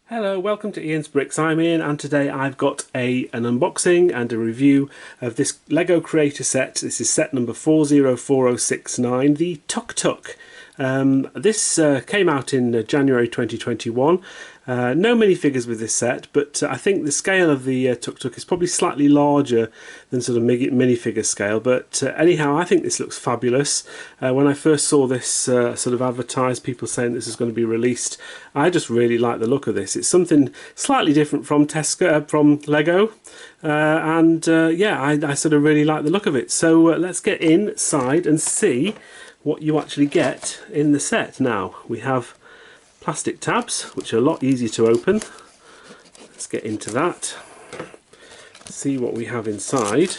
Hello, welcome to Ian's Bricks. I'm Ian and today I've got an unboxing and a review of this Lego Creator set. This is set number 404069, the Tuk Tuk. This came out in January 2021. No minifigures with this set, but I think the scale of the Tuk Tuk is probably slightly larger than sort of minifigure scale. But anyhow, I think this looks fabulous. When I first saw this sort of advertised, people saying this is going to be released, I just really like the look of this. It's something slightly different from from Lego, yeah, I sort of really like the look of it. So let's get inside and see what you actually get in the set. Now we have plastic tabs, which are a lot easier to open. Let's get into that, see what we have inside.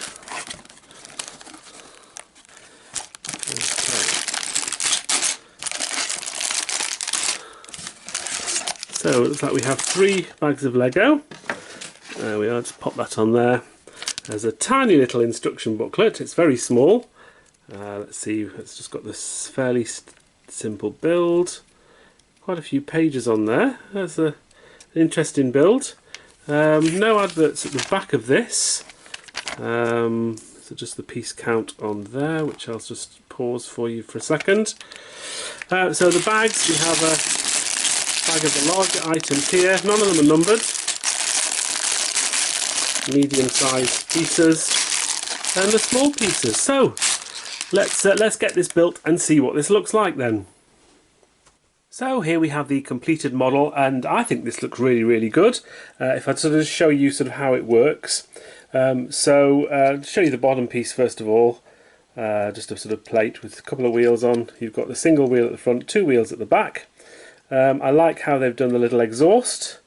So it looks like we have 3 bags of Lego. There we are, just pop that on there. There's a tiny little instruction booklet, it's very small. Let's see, it's just got this fairly simple build. Quite a few pages on there. That's an interesting build. No adverts at the back of this. So just the piece count on there, which I'll just pause for you for a second. So the bags, we have a bag of the larger items here. None of them are numbered. Medium-sized pieces and the small pieces. So let's get this built and see what this looks like then. So here we have the completed model, and I think this looks really good. If I'd sort of show you sort of how it works. To show you the bottom piece first of all, just a sort of plate with a couple of wheels on. You've got the single wheel at the front, 2 wheels at the back. I like how they've done the little exhaust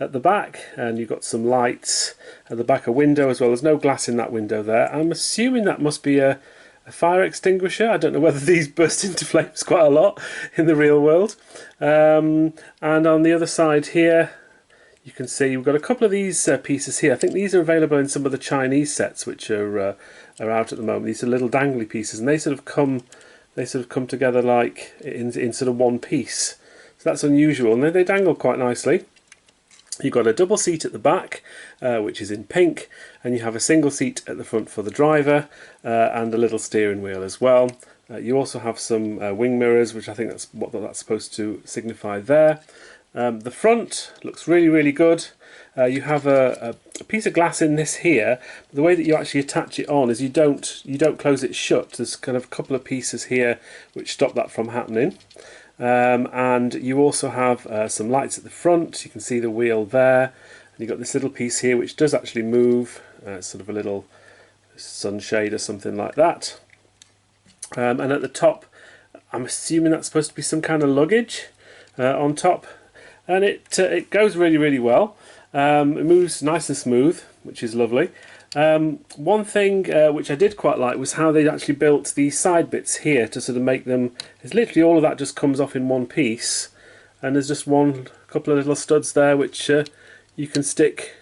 at the back, and you've got some lights at the back, a window as well. There's no glass in that window there. I'm assuming that must be a fire extinguisher. I don't know whether these burst into flames quite a lot in the real world. And on the other side here, you can see we've got a couple of these pieces here. I think these are available in some of the Chinese sets which are out at the moment. These are little dangly pieces, and they sort of come together like in sort of one piece. So that's unusual, and they dangle quite nicely. You've got a double seat at the back, which is in pink, and you have a single seat at the front for the driver, and a little steering wheel as well. You also have some wing mirrors, which I think that's what that's supposed to signify there. The front looks really good. You have a piece of glass in this here. The way that you actually attach it on is you don't close it shut. There's kind of a couple of pieces here which stop that from happening. And you also have some lights at the front. You can see the wheel there, and you've got this little piece here which does actually move. It's sort of a little sunshade or something like that. And at the top, I'm assuming that's supposed to be some kind of luggage on top, and it goes really well. It moves nice and smooth, which is lovely. One thing which I did quite like was how they actually built these side bits here to sort of make them, it's literally all of that just comes off in one piece, and there's just couple of little studs there which you can stick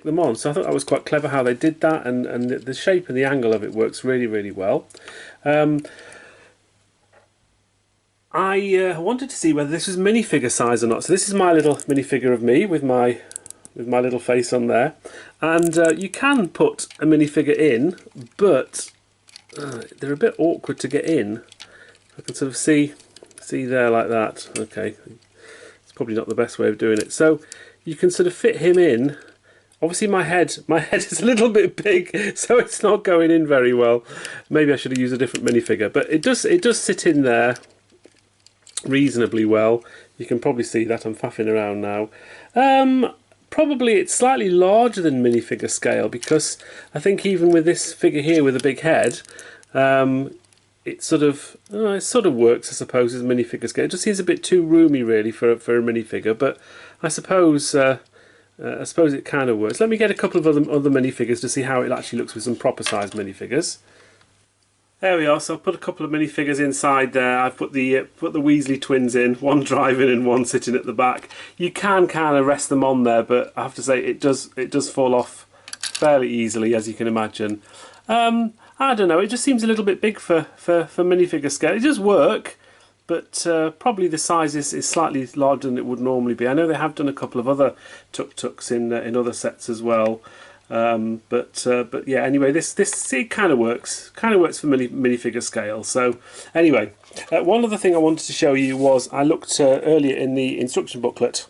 them on. So I thought that was quite clever how they did that, and the shape and the angle of it works really well. I wanted to see whether this was minifigure size or not. So this is my little minifigure of me with my little face on there, and you can put a minifigure in, but they're a bit awkward to get in. I can sort of see there like that. Okay, it's probably not the best way of doing it. So you can sort of fit him in. Obviously my head is a little bit big, so it's not going in very well. Maybe I should have used a different minifigure, but it does sit in there reasonably well. You can probably see that I'm faffing around now. Probably it's slightly larger than minifigure scale, because I think even with this figure here with a big head, it sort of works, I suppose, as minifigure scale. It just seems a bit too roomy really for a minifigure, but I suppose it kind of works. Let me get a couple of other minifigures to see how it actually looks with some proper sized minifigures. There we are. So I've put a couple of minifigures inside there. I've put the Weasley twins in, one driving and one sitting at the back. You can kind of rest them on there, but I have to say it does fall off fairly easily, as you can imagine. I don't know. It just seems a little bit big for minifigure scale. It does work, but probably the size is slightly larger than it would normally be. I know they have done a couple of other Tuk Tuks in other sets as well. But yeah, anyway, this it kind of works for minifigure scale. So anyway, one other thing I wanted to show you was I looked earlier in the instruction booklet,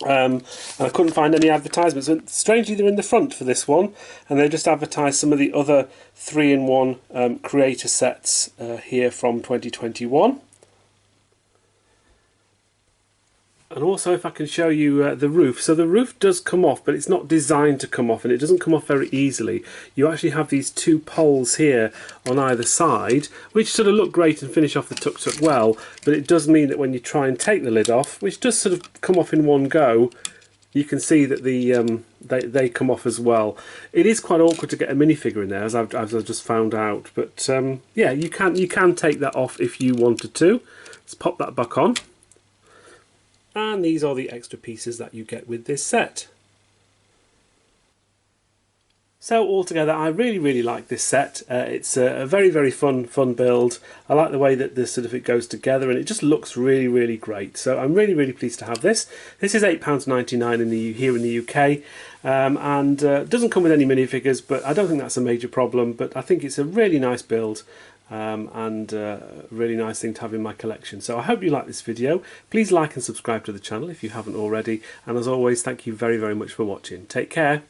and I couldn't find any advertisements. And strangely, they're in the front for this one, and they just advertised some of the other 3-in-1 creator sets here from 2021. And also, if I can show you the roof. So the roof does come off, but it's not designed to come off, and it doesn't come off very easily. You actually have these two poles here on either side, which sort of look great and finish off the Tuk Tuk well, but it does mean that when you try and take the lid off, which does sort of come off in one go, you can see that they come off as well. It is quite awkward to get a minifigure in there, as I've just found out. But yeah, you can take that off if you wanted to. Let's pop that back on. And these are the extra pieces that you get with this set. So altogether, I really like this set. It's a very fun build. I like the way that this sort of it goes together, and it just looks really great. So I'm really pleased to have this. This is £8.99 here in the UK, and doesn't come with any minifigures, but I don't think that's a major problem. But I think it's a really nice build. And a really nice thing to have in my collection. So I hope you like this video. Please like and subscribe to the channel if you haven't already, and as always, thank you very much for watching. Take care.